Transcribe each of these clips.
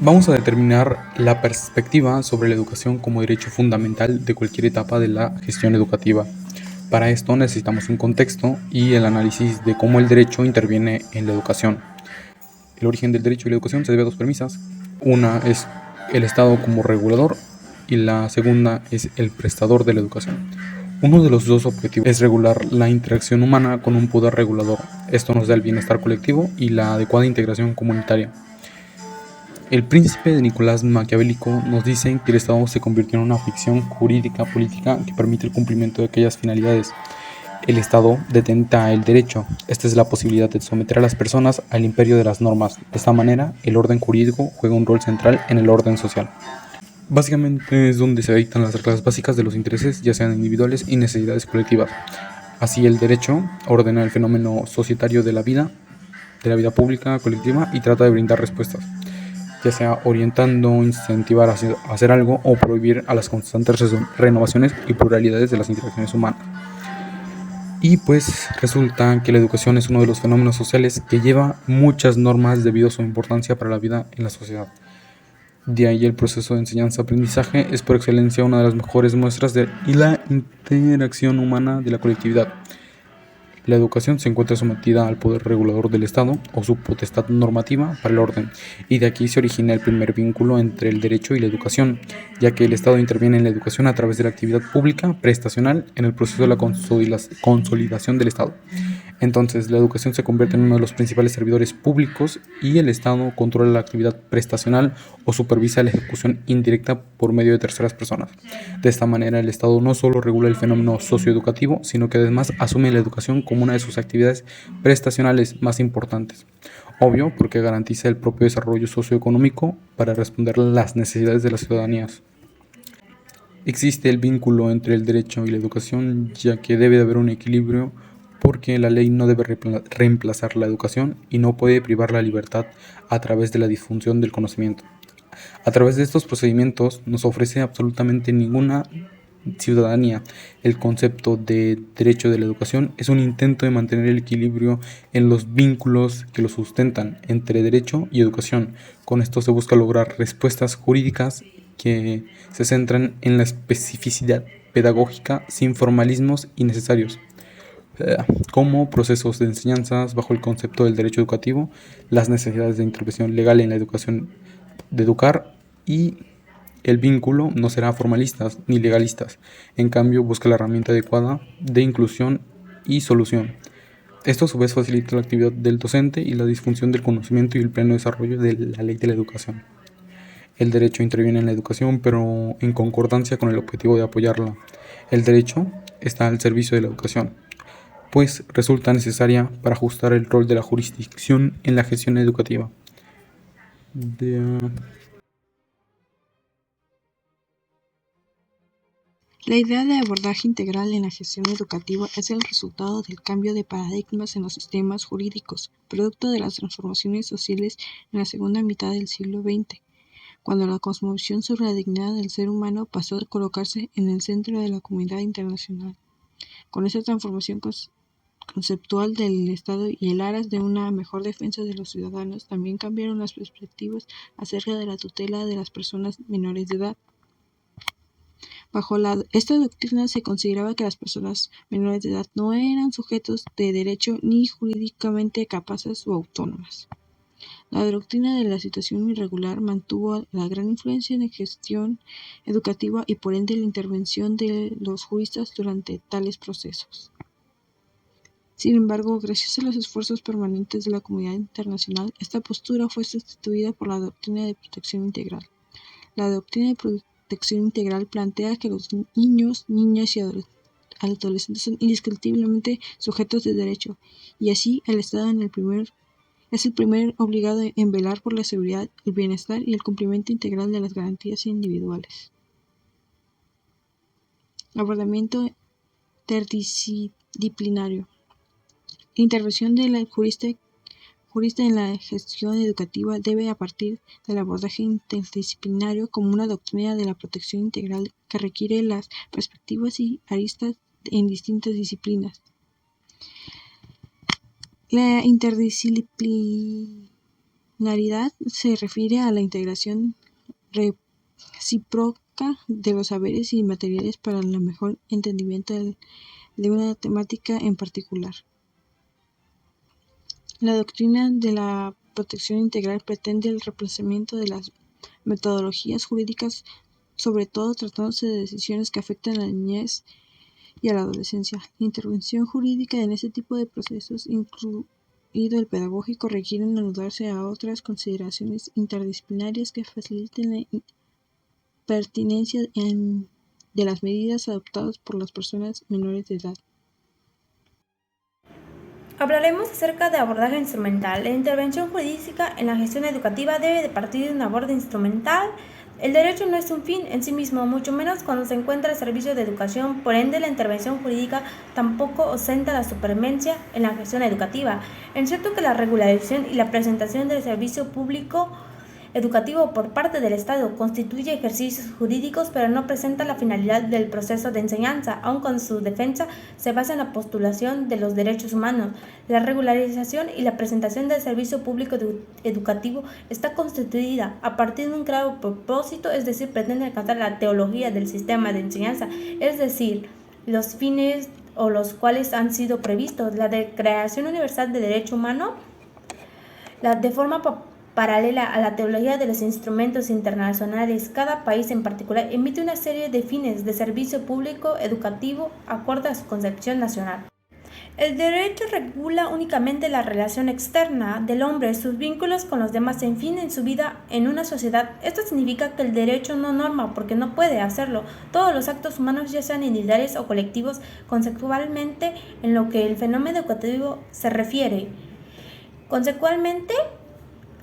Vamos a determinar la perspectiva sobre la educación como derecho fundamental de cualquier etapa de la gestión educativa. Para esto necesitamos un contexto y el análisis de cómo el derecho interviene en la educación. El origen del derecho y la educación se debe a dos premisas. Una es el Estado como regulador y la segunda es el prestador de la educación. Uno de los dos objetivos es regular la interacción humana con un poder regulador. Esto nos da el bienestar colectivo y la adecuada integración comunitaria. El Príncipe de Nicolás Maquiavélico nos dice que el Estado se convirtió en una ficción jurídica política que permite el cumplimiento de aquellas finalidades. El Estado detenta el derecho. Esta es la posibilidad de someter a las personas al imperio de las normas. De esta manera, el orden jurídico juega un rol central en el orden social. Básicamente es donde se dictan las reglas básicas de los intereses, ya sean individuales y necesidades colectivas. Así el derecho ordena el fenómeno societario de la vida pública colectiva y trata de brindar respuestas, ya sea orientando, incentivar a hacer algo o prohibir a las constantes renovaciones y pluralidades de las interacciones humanas. Y pues resulta que la educación es uno de los fenómenos sociales que lleva muchas normas debido a su importancia para la vida en la sociedad. De ahí el proceso de enseñanza-aprendizaje es por excelencia una de las mejores muestras de la interacción humana de la colectividad. La educación se encuentra sometida al poder regulador del Estado o su potestad normativa para el orden, y de aquí se origina el primer vínculo entre el derecho y la educación, ya que el Estado interviene en la educación a través de la actividad pública prestacional en el proceso de la consolidación del Estado. Entonces, la educación se convierte en uno de los principales servidores públicos y el Estado controla la actividad prestacional o supervisa la ejecución indirecta por medio de terceras personas. De esta manera, el Estado no solo regula el fenómeno socioeducativo, sino que además asume la educación como una de sus actividades prestacionales más importantes. Obvio, porque garantiza el propio desarrollo socioeconómico para responder a las necesidades de las ciudadanías. Existe el vínculo entre el derecho y la educación, ya que debe de haber un equilibrio porque la ley no debe reemplazar la educación y no puede privar la libertad a través de la difusión del conocimiento. A través de estos procedimientos nos ofrece absolutamente ninguna ciudadanía. El concepto de derecho de la educación es un intento de mantener el equilibrio en los vínculos que lo sustentan entre derecho y educación. Con esto se busca lograr respuestas jurídicas que se centran en la especificidad pedagógica sin formalismos innecesarios, como procesos de enseñanzas bajo el concepto del derecho educativo, las necesidades de intervención legal en la educación de educar, y el vínculo no será formalistas ni legalistas, en cambio busca la herramienta adecuada de inclusión y solución. Esto a su vez facilita la actividad del docente y la difusión del conocimiento y el pleno desarrollo de la ley de la educación. El derecho interviene en la educación, pero en concordancia con el objetivo de apoyarla. El derecho está al servicio de la educación, pues resulta necesaria para ajustar el rol de la jurisdicción en la gestión educativa. La idea de abordaje integral en la gestión educativa es el resultado del cambio de paradigmas en los sistemas jurídicos, producto de las transformaciones sociales en la segunda mitad del siglo XX, cuando la cosmovisión sobre la dignidad del ser humano pasó a colocarse en el centro de la comunidad internacional. Con esta transformación conceptual del Estado y el aras de una mejor defensa de los ciudadanos, también cambiaron las perspectivas acerca de la tutela de las personas menores de edad. Bajo esta doctrina se consideraba que las personas menores de edad no eran sujetos de derecho ni jurídicamente capaces o autónomas. La doctrina de la situación irregular mantuvo la gran influencia en la gestión educativa y por ende la intervención de los juristas durante tales procesos. Sin embargo, gracias a los esfuerzos permanentes de la comunidad internacional, esta postura fue sustituida por la doctrina de protección integral. La doctrina de protección integral plantea que los niños, niñas y adolescentes son indiscutiblemente sujetos de derecho, y así el Estado es el primer obligado en velar por la seguridad, el bienestar y el cumplimiento integral de las garantías individuales. Abordamiento interdisciplinario. La intervención del jurista en la gestión educativa debe partir del abordaje interdisciplinario como una doctrina de la protección integral que requiere las perspectivas y aristas en distintas disciplinas. La interdisciplinaridad interdisciplinaridad se refiere a la integración recíproca de los saberes y materiales para el mejor entendimiento de una temática en particular. La doctrina de la protección integral pretende el reemplazamiento de las metodologías jurídicas, sobre todo tratándose de decisiones que afectan a la niñez y a la adolescencia. La intervención jurídica en este tipo de procesos, incluido el pedagógico, requieren anudarse a otras consideraciones interdisciplinarias que faciliten la pertinencia de las medidas adoptadas por las personas menores de edad. Hablaremos acerca de abordaje instrumental. La intervención jurídica en la gestión educativa debe de partir de un abordaje instrumental. El derecho no es un fin en sí mismo, mucho menos cuando se encuentra al servicio de educación. Por ende, la intervención jurídica tampoco ostenta la supremacia en la gestión educativa. Es cierto que la regularización y la presentación del servicio público educativo por parte del Estado constituye ejercicios jurídicos, pero no presenta la finalidad del proceso de enseñanza, aun cuando su defensa se basa en la postulación de los derechos humanos. La regularización y la presentación del servicio público educativo está constituida a partir de un claro propósito, es decir, pretende alcanzar la teología del sistema de enseñanza, es decir, los fines o los cuales han sido previstos, la Declaración Universal de Derecho Humano, de forma paralela a la teología de los instrumentos internacionales. Cada país en particular emite una serie de fines de servicio público educativo acorde a su concepción nacional. El derecho regula únicamente la relación externa del hombre, sus vínculos con los demás, en fin, en su vida en una sociedad. Esto significa que el derecho no norma, porque no puede hacerlo, todos los actos humanos, ya sean individuales o colectivos, conceptualmente en lo que el fenómeno educativo se refiere. Consecuentemente,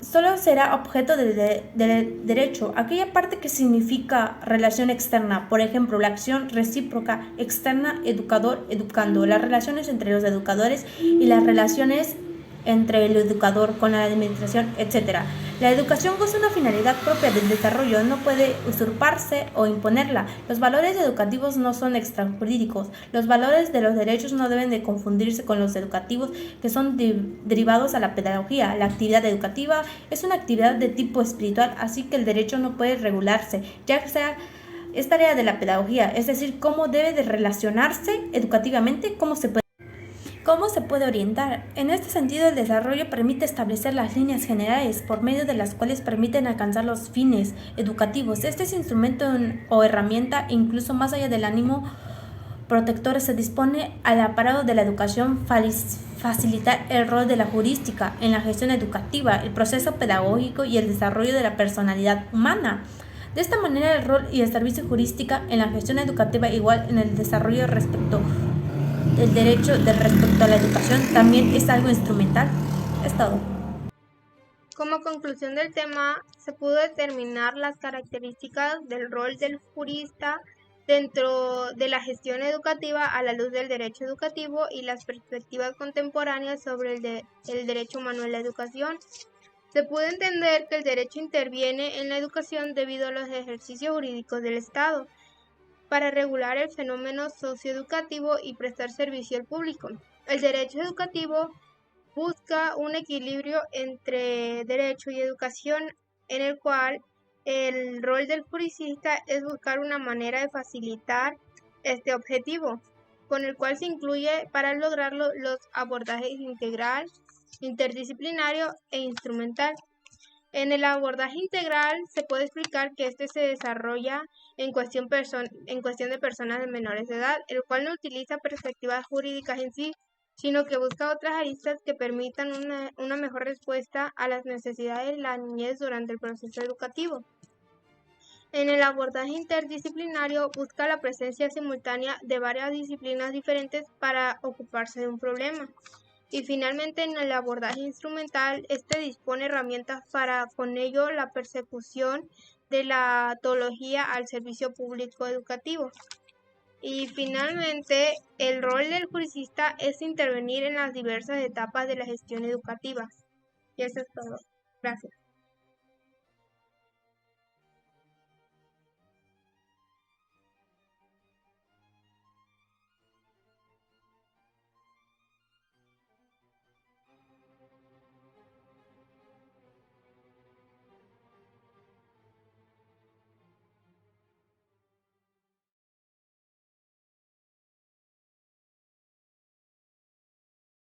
solo será objeto del derecho aquella parte que significa relación externa, por ejemplo, la acción recíproca externa, educador-educando, las relaciones entre los educadores y las relaciones entre el educador con la administración, etc. La educación goza una finalidad propia del desarrollo, no puede usurparse o imponerla. Los valores educativos no son extrajurídicos. Los valores de los derechos no deben de confundirse con los educativos, que son derivados a la pedagogía. La actividad educativa es una actividad de tipo espiritual, así que el derecho no puede regularse, ya que es tarea de la pedagogía, es decir, cómo debe de relacionarse educativamente, cómo se puede orientar. En este sentido, el desarrollo permite establecer las líneas generales por medio de las cuales permiten alcanzar los fines educativos. Este es instrumento o herramienta, incluso más allá del ánimo protector, se dispone al aparato de la educación facilitar el rol de la jurística en la gestión educativa, el proceso pedagógico y el desarrollo de la personalidad humana. De esta manera, el rol y el servicio jurística en la gestión educativa, igual en el desarrollo respecto del derecho respecto a la educación, también es algo instrumental. Es todo. Como conclusión del tema, se pudo determinar las características del rol del jurista dentro de la gestión educativa a la luz del derecho educativo y las perspectivas contemporáneas sobre el derecho humano en la educación. Se pudo entender que el derecho interviene en la educación debido a los ejercicios jurídicos del Estado para regular el fenómeno socioeducativo y prestar servicio al público. El derecho educativo busca un equilibrio entre derecho y educación, en el cual el rol del jurisista es buscar una manera de facilitar este objetivo, con el cual se incluye para lograrlo los abordajes integral, interdisciplinario e instrumental. En el abordaje integral se puede explicar que este se desarrolla en cuestión de personas de menores de edad, el cual no utiliza perspectivas jurídicas en sí, sino que busca otras aristas que permitan una mejor respuesta a las necesidades de la niñez durante el proceso educativo. En el abordaje interdisciplinario busca la presencia simultánea de varias disciplinas diferentes para ocuparse de un problema. Y finalmente, en el abordaje instrumental, este dispone herramientas para con ello la persecución de la teología al servicio público educativo. Y finalmente, el rol del jurisista es intervenir en las diversas etapas de la gestión educativa. Y eso es todo. Gracias.